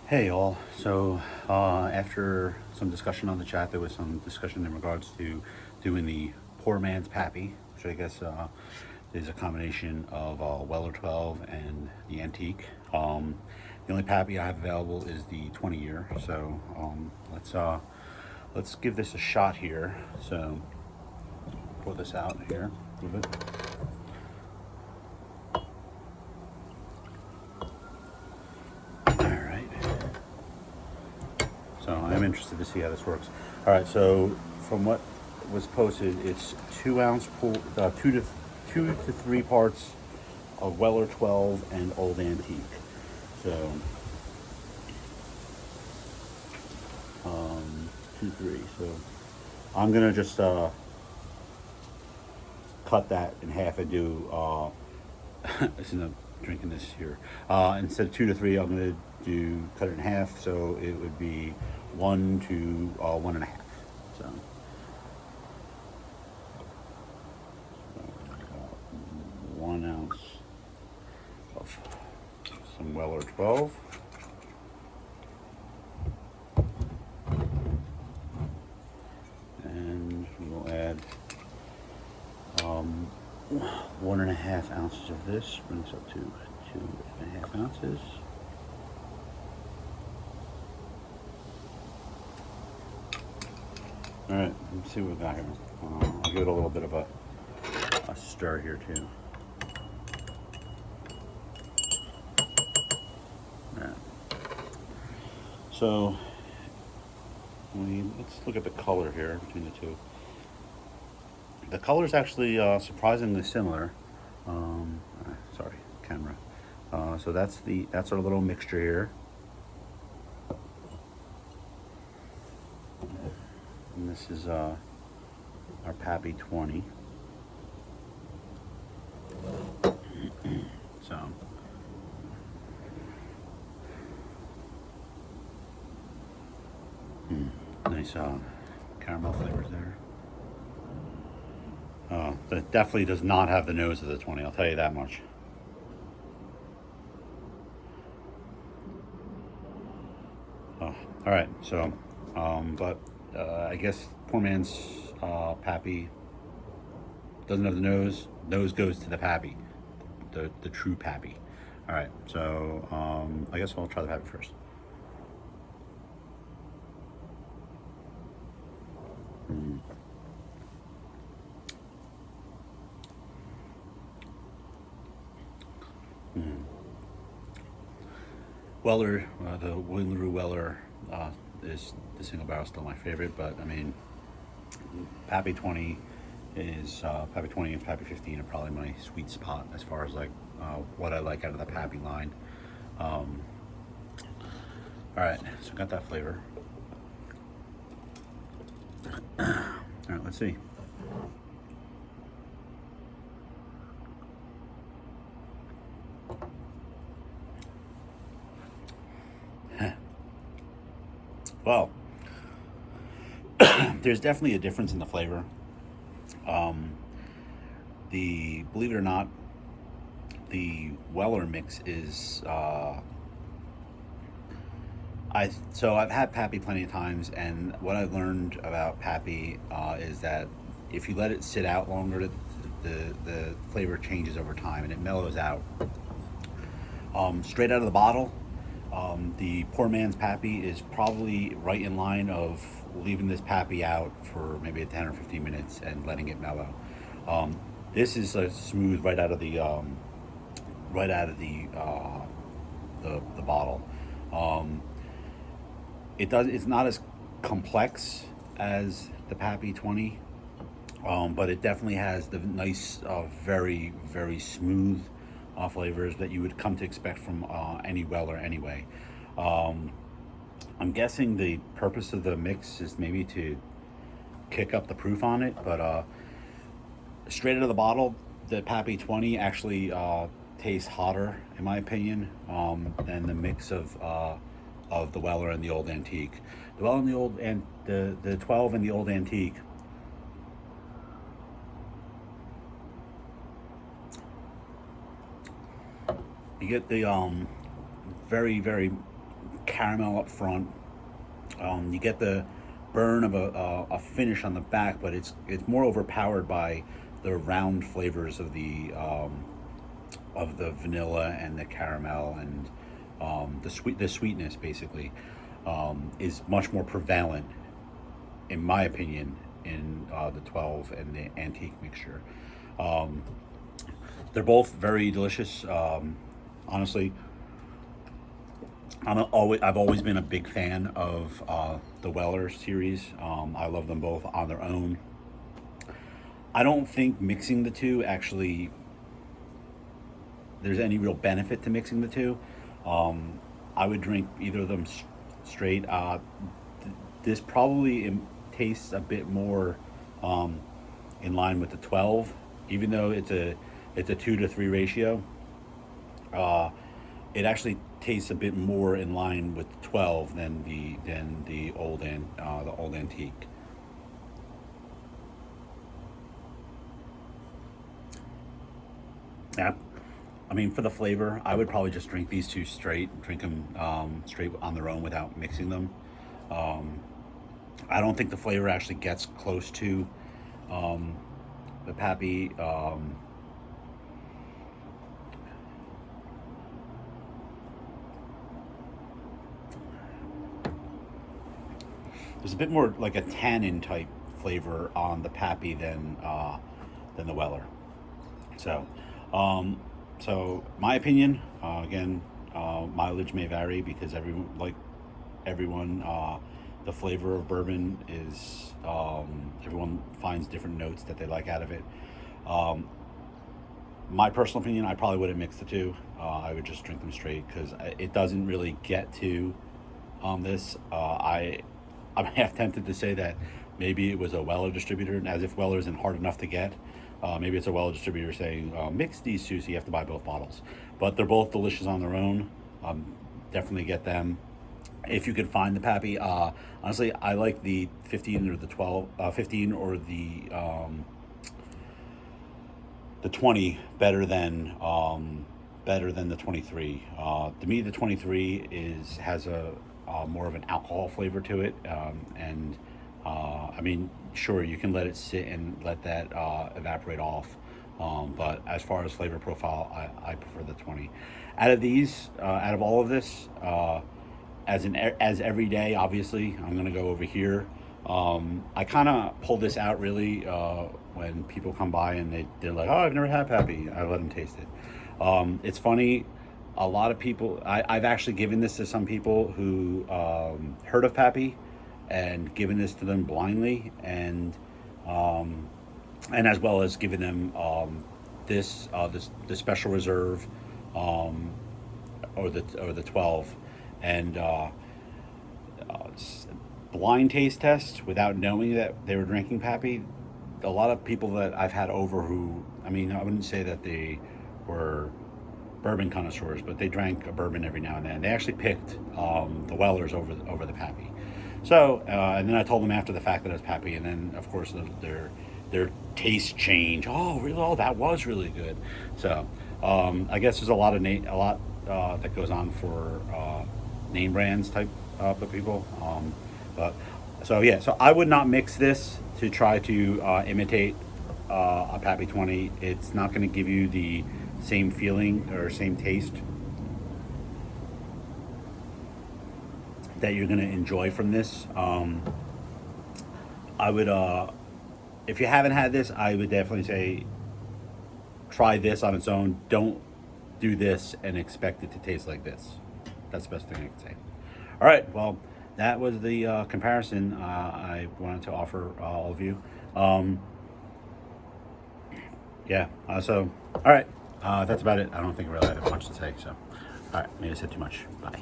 Hey all. So after some discussion on the chat, there was some discussion in regards to doing the poor man's Pappy, which I guess is a combination of Weller 12 and the Antique. The only Pappy I have available is the 20 year. So let's give this a shot here. So pour this out here a little bit. So I'm interested to see how this works. All right, so from what was posted, it's 2 ounce pool, 2 to 3 parts of Weller 12 and Old Antique. So 2, 3. So I'm gonna just cut that in half and do. Instead of drinking this here, instead of 2 to 3, I'm gonna do cut it in half. So it would be 1 to 1.5. So, 1 ounce of some Weller 12. And we will add 1.5 ounces of this, brings up to 2.5 ounces. All right, let's see what we got here. I'll give it a little bit of a stir here too. All right. So let's look at the color here between the two. The color is actually surprisingly similar. Sorry, camera. So that's our little mixture here. And this is our Pappy 20. So nice caramel flavors there. That definitely does not have the nose of the 20, I'll tell you that much. All right, so but I guess poor man's Pappy doesn't have the nose. Nose goes to the Pappy, the true Pappy. All right, so I guess I'll try the Pappy first. Weller, the William LaRue Weller is the single barrel still my favorite, but I mean, Pappy 20 is Pappy 20 and Pappy 15 are probably my sweet spot as far as like what I like out of the Pappy line. All right, so got that flavor. All right, let's see. Well, there's definitely a difference in the flavor. Believe it or not, the Weller mix is I've had Pappy plenty of times, and what I've learned about Pappy is that if you let it sit out longer, the flavor changes over time and it mellows out. Straight out of the bottle, the poor man's Pappy is probably right in line of leaving this Pappy out for maybe 10 or 15 minutes and letting it mellow. This is smooth right out of the the bottle. It's not as complex as the Pappy 20, but it definitely has the nice, very, very smooth flavors that you would come to expect from any Weller anyway. I'm guessing the purpose of the mix is maybe to kick up the proof on it, but straight out of the bottle, the Pappy 20 actually tastes hotter, in my opinion, than the mix of the Weller and the Old Antique. The Weller and the Old and the 12 and the Old Antique. You get the very, very caramel up front. You get the burn of a finish on the back, but it's more overpowered by the round flavors of the vanilla and the caramel, and the sweetness basically is much more prevalent, in my opinion, in the 12 and the antique mixture. They're both very delicious. Honestly, I've always been a big fan of the Weller series. I love them both on their own. I don't think mixing the two actually, there's any real benefit to mixing the two. I would drink either of them straight. This probably tastes a bit more in line with the 12, even though it's a 2 to 3 ratio. It actually tastes a bit more in line with the 12 than the old antique. Yeah, I mean, for the flavor, I would probably just drink these two straight. Drink them straight on their own without mixing them. I don't think the flavor actually gets close to the Pappy. There's a bit more like a tannin type flavor on the Pappy than the Weller. So my opinion, again, mileage may vary because everyone, the flavor of bourbon is, everyone finds different notes that they like out of it. My personal opinion, I probably wouldn't mix the two. I would just drink them straight because it doesn't really get to this. I'm half tempted to say that maybe it was a Weller distributor, and as if Weller isn't hard enough to get. Maybe it's a Weller distributor saying, mix these two so you have to buy both bottles. But they're both delicious on their own. Definitely get them. If you could find the Pappy, honestly, I like the 15 or the 12, 15 or the 20 better than the 23. To me, the 23 has a more of an alcohol flavor to it, and I mean, sure, you can let it sit and let that evaporate off, but as far as flavor profile, I prefer the 20. Out of all of this, as every day, obviously, I'm gonna go over here. I kind of pull this out really when people come by and they're like, "Oh, I've never had Pappy." I let them taste it. It's funny. A lot of people, I've actually given this to some people who heard of Pappy and given this to them blindly, and as well as giving them the special reserve or the 12, and blind taste test without knowing that they were drinking Pappy. A lot of people that I've had over who, I mean, I wouldn't say that they were bourbon connoisseurs, but they drank a bourbon every now and then. They actually picked the Wellers over the Pappy. So, and then I told them after the fact that it was Pappy, and then of course their taste change. Oh, really? Oh, that was really good. So, I guess there's a lot that goes on for name brands type of people. But so yeah, so I would not mix this to try to imitate a Pappy 20. It's not going to give you the same feeling or same taste that you're going to enjoy from this. I would, if you haven't had this, I would definitely say try this on its own. Don't do this and expect it to taste like this. That's the best thing I can say. All right, well, that was the comparison I wanted to offer all of you. Yeah, so, all right. That's about it. I don't think I really have much to say. So, all right, maybe I said too much. Bye.